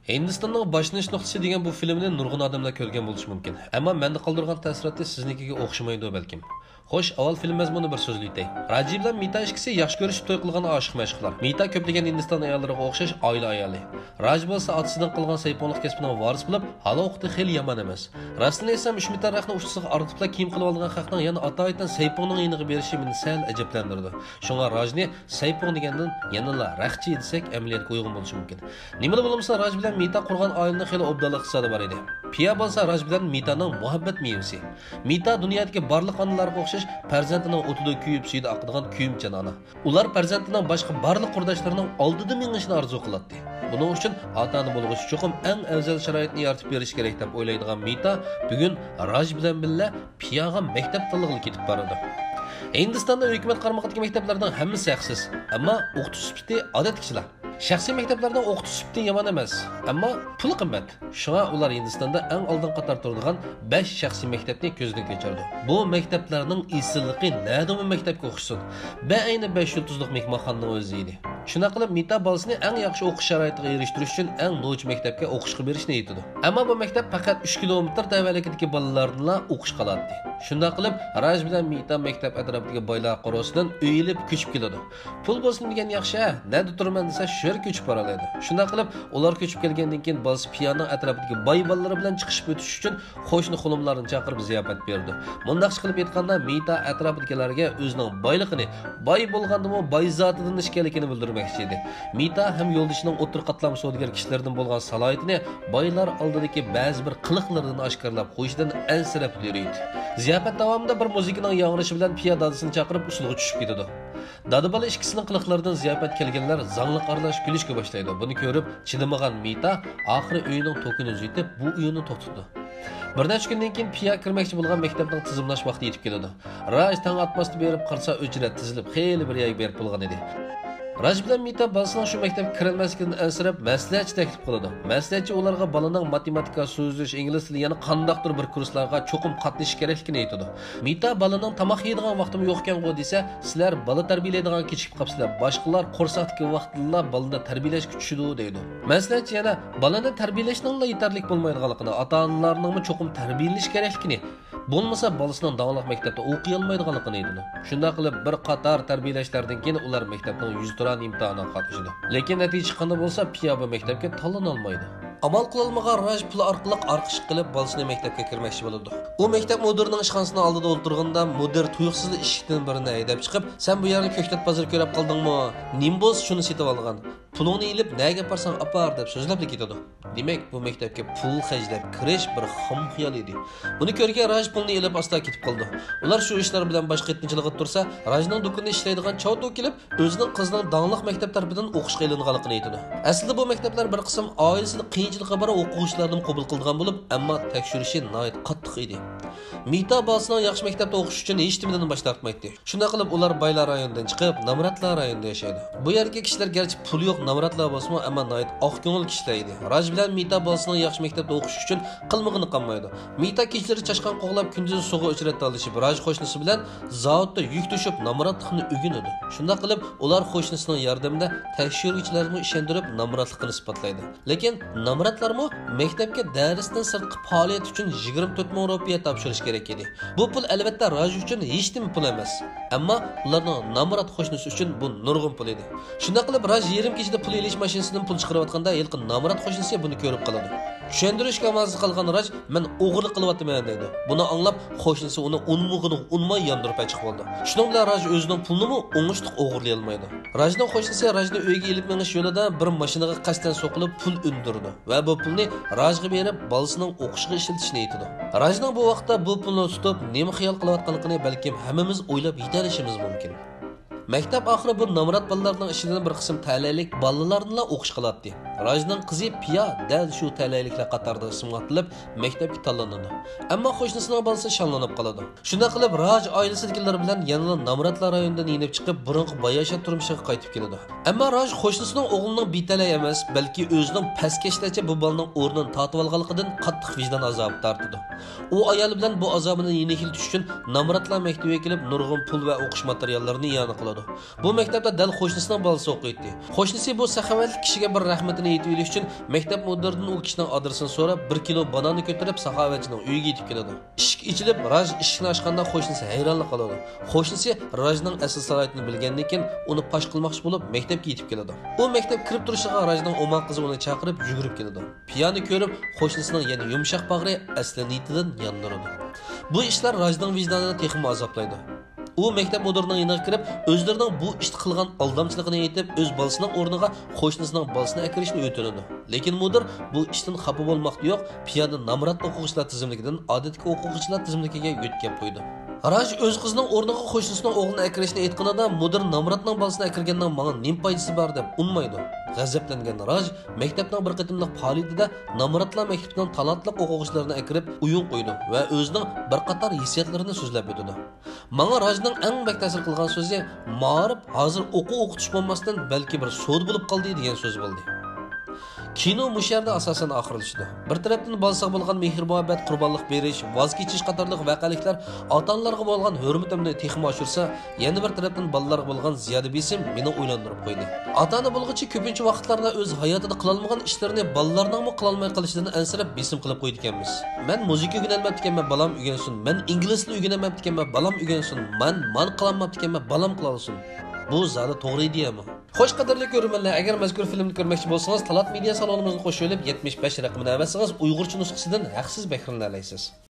Hindistonning boshlanish nuqtasi degan bu filmni nurg'un odamlar ko'rgan bo'lishi mumkin. Ammo menda qoldirgan ta'siroti siznikiga o'xshamaydi balkim. Xo'sh, avval film mazmuni bir so'zli aytay. Rajiv bilan Mita ikkisi yaxshi ko'rishib to'y qilgan oshiq mashqlar. Mita ko'plagan Hindiston ayollariga o'xshash oila ayoli. Raj bo'lsa otasidan qilgan sayponlik kasbining varis bo'lib, hali o'qdi xil yomon emas. Rastini esam Ushmitar raqni uchtisiga ortiqcha kiyim qilib olgan xalqning yana atoyatdan sayponning yeniga berishi meni sal ajablantirdi. Shunga Rajni saypon degandan yanala raqchi desak amaliyotga uyg'un bo'lishi mumkin. Nima bo'lmasa Raj bilan Mita qurgan oilani xil obdallik hisobi bor edi. Piya bo'lsa Raj bilan Mitaning muhabbat mevasi. Mita dunyodagi barliq onalarga o'xshash farzandining o'tida kuyib suyida oqadigan kuyimchan ona. Ular farzandining boshqa barliq qurdoshlarining oldida mengishni orzu qiladi. Buning uchun ota-ona bo'lg'ish uchun eng afzal sharoitni yaratib berish kerak deb o'ylaydigan Mita bugun Raj bilan birga Piyaga maktab tanlig'iga ketib boradi. Hindistonda hukumat qarmoqidagi maktablarning hammasi haqsiz, ammo o'qitish sifati odatkichilar. Shaxsiy maktablardan o'qitish sifati yomon emas, ammo puli qimmat. Shunga ular Hindistonda eng oldin qator turadigan 5 shaxsiy maktabni ko'zdan kechirdi. Bu maktablarning isilligi nadimi maktabga o'xshasin. Ayni 5 yulduzli mehmonxonaning o'zi edi. Shuna qilib Mita bolasini eng yaxshi o'qish sharoitiga erishtirish uchun eng no'ch maktabga o'qishga berishni aytdi. Ammo bu maktab faqat 3 kilometr tavallikdagi bolalarni o'qish qiladi. Shunda qilib Raj bilan Mita maktab atrofidagi boylar qorosidan o'yilib ko'chib keladi. Pul bo'lsin degan yaxshi, nada turman desa shur ko'chib boradi. Shunda qilib ular ko'chib kelgandan keyin bolasi piyaning atrofidagi boy bolalar bilan chiqishib o'tish uchun qo'shni xulumlarni chaqirib ziyofat berdi. Mundaqcha qilib aytganda Mita atrofidagilarga o'zining boyligini, boy bo'lgandimi boy zotidan ishkanligini bildirmoqchi edi. Mita ham yo'ldishining o'tir qatlam savdogar kishilardan bo'lgan salohiyatini boylar oldidagi ba'zi bir qiliqlaridan oshkorlab qo'yishdan ansirab yuradi. Ziyofat davomida bir muzikaning yangrashi bilan piya dadasini chaqirib usulga tushib ketadi. Dada bola ikkisining qiliqlaridan ziyofat kelganlar zangli qarlash kulishga boshlaydi. Buni ko'rib chidamagan Mita oxiri uyining tokini uzitib, bu uyini to'xtatdi. Bir necha kundan keyin piya kirmoqchi bo'lgan maktabning tizimlash vaqti yetib keladi. Raj tang atmasda berib qarsa ujrat tizilib, xeyli bir yoy berib bo'lgan edi. Raj bilan Mita balasining shu maktabga kirilmasligidan ansirab maslahatchi taklif qiladi. Maslahatchi ularga balaning matematika, so'zlash, ingliz tili yana qandaqdir bir kurslarga cho'qim qatnashish kerakligini aytadi. Mita balaning tamoq yeydigan vaqtim yo'q ekan-ku desa, sizlar bola tarbiyalaydigan kechikib qapsizlar. Boshqalar qo'rsaqdagi vaqtlarda balani tarbiyalash kuchishidi deydi. Maslahatchi yana balani tarbiyalashning yetarlik bo'lmaydiganligini, ota-onalarning cho'qim tarbiyalash kerakligini, bo'lmasa balasining davlat maktabda o'qiy olmaydiganligini aytadi. Shunda qilib bir qator tarbiyalashlardan keyin ular maktabning 100 turan imtihonga qatnashdi. Lekin natija qanday bo'lsa, piya bu maktabga tanlana olmaydi. Amal qilolmagan Raj pul orqali arqish qilib bolasini maktabga kirmoqchi bo'ladi. U maktab mudirning ishxonasini oldida o'tirganda mudir tuyuqsiz eshikdan birini haydab chiqib, "Sen bu yerni ko'ktat bozor ko'rib qoldingmi? Nim bo'lsa shuni setib olgan. Pulingni ilib nega parsang apar" deb so'zlab ketadi. Demak, bu maktabga pul xajlab kirish bir xom xiyol edi. Buni ko'rgan Raj pulni ilib asta ketib qoldi. Ular shu ishlar bilan boshqa yettinchilig'i tursa, Rajning do'konida ishlaydigan chavto kelib, o'zining qizining dangliq maktab tarafidan o'qishga ilinganligini aytadi. Aslida bu maktablar bir qism oilasida qiyinchilikqa bor o'quvchilarni qabul qilgan bo'lib, ammo tekshirishi nihoyat qattiq edi. Mita balasining yaxshi maktabda o'qish uchun hech nimadan bosh tortmaydi. Shunda qilib ular boylar rayonidan chiqib, namratlar rayonida yashaydi. Bu yerga kishilar garchi pul yo'q namratlar bo'lsa-mu, ammo nihoyat oq ko'ngil kishilar edi. Raj bilan Mita balasining yaxshi maktabda o'qish uchun qilmig'ini qilmaydi. Mita kechlari chashqan qo'g'lab kunduz suvga uchrat olishib, Raj qo'shnisi bilan zavodda yuk to'shib namratlikni o'rganadi. Shunda qilib ular qo'shnisining yordamida tekshiruvchilarni ishontirib namratlikni isbotlaydi. Lekin namratlarmi maktabga darsdan sirtqi faoliyat uchun 24 ming rupiya topshirish kerak edi. Bu pul albatta Raj uchun hech nima pul emas. Ammo ularning namrat qo'shnisi uchun bu nurg'un pul edi. Shunda qilib Raj yarim kechida pul elish mashinasidan pul chiqarayotganda yilqi namrat qo'shnisi buni ko'rib qoladi. Tushuntirishga amalsiz qolgan Raj, "Men o'g'irlik qilyapman" dedi. Buni anglab, qo'shnisi uni unmug'ini unmay yondirib chiqib qoldi. Shuning bilan Raj o'zining pulini o'ngishliq o'g'irlay olmaydi. Rajning qo'shnisi Rajni uyga elib menish yo'lida bir mashinaga qasddan so'qilib pul undirdi va bu pulni Rajga berib, balasining o'qishiga ishlatishni aytdi. Rajning bu vaqtda bu pulni tutib, nima xiyol qilayotganligini balkim hammamiz o'ylab yetarishimiz mumkin. Maktab oxiri bu namrat bolalarning ishidan bir qism ta'laylik bolalarni o'qish qiladi. Rajning qizi Piya dal shu ta'layliklar qatorida ismlatilib maktabga tanlanadi. Ammo qo'shnisining bolasi shanlanib qoladi. Shunda qilib Raj oilasidagilar bilan yana namratlar rayonidan yenib chiqib, burungi boyasha turmushiga qaytib keladi. Ammo Raj qo'shnisining o'g'lining betalay emas, balki o'zining pastkashlarcha bu bolaning o'rnini tortib olganligidan qattiq vijdon azobi tortadi. U ayoli bilan bu azobini yengiltish uchun namratlar maktabiga kelib nurg'un pul va o'qish materiallarini yana qiladi. Bu maktabda dal qo'shnisining bolasi o'qiydi. Qo'shnisi bu saxovatli kishiga bir rahmatini haqini yetib olish uchun maktab mudiridan u kishining adresini so'rab 1 kilo bananni ko'tarib saxovatchining uyiga yetib keladi. Eshik ichilib, Raj eshikni ochganda qo'shnisi hayronlik qiladi. Qo'shnisi Rajning asl salohiyatini bilgandan keyin uni fosh qilmoqchi bo'lib maktabga yetib keladi. U maktab kirib turishiga Rajning o'man qizi uni chaqirib yugurib keladi. Piyani ko'rib, qo'shnisining yana yumshoq bag'ri asli niyatidan yondiradi. Bu ishlar Rajning vijdonini texmi azoblaydi. U maktab mudirining yoniga kirib, o'zlarining bu ishni qilgan aldamchiligini aytib, o'z bolasining o'rniga qo'shnisining bolasini akirishni o'tinadi. Lekin mudir bu ishdan xafa bo'lmoqda yo'q, piyani Namrat o'quvchilar tizimligidan odatdagi o'quvchilar tizimligiga yo'tkab qo'ydi. Raj o'z qizining o'rniga qo'shnisining o'g'lini akirishni aytganida mudir Namratning bolasini akirgandan menga nim foydasi bor deb unmaydi. G'azablangan Raj maktabning bir qatimliq faoliyatida Namratlar maktabining talantli o'quvchilarini akirib uyun qo'ydi va o'zining bir qator hissiyotlarini so'zlab o'tdi. Menga Rajning eng bak ta'sir qilgan so'zi "Ma'rif hozir o'qitish bo'lmasdan balki bir so'd bo'lib qoldi" degan so'z bo'ldi. Kino musharda asosan oxirlashdi. Bir tarafdan bolasiga bo'lgan mehr-muhabbat, qurbonlik berish, voz kechish qatorliq voqealiklar ota-onalarga bo'lgan hurmatimni texmi oshirsa, yana bir tarafdan bolalarga bo'lgan ziyoda besim meni o'ylantirib qo'ydi. Ota-ona bo'lg'ichi ko'pincha vaqtlarda o'z hayotida qila olmagan ishlarini bolalarning qila olmay qolishidan ansirab besim qilib qo'ydi ekanmiz. Men muzika o'rganmayapti ekanman, balam o'rgansin. Men ingliz tilini o'rganmayapti ekanman, balam o'rgansin. Men qilolmayapti ekanman, balam qila olsin. Bu zodi to'g'ri ideyami? Xo'sh qadrli ko'ruvchilar, agar mazkur filmni ko'rmoqchi bo'lsangiz, Talat media salonimizni qo'shib olib 75 raqamini avasangiz Uyg'urcha nusxasidan haqsiz bahramlana olasiz.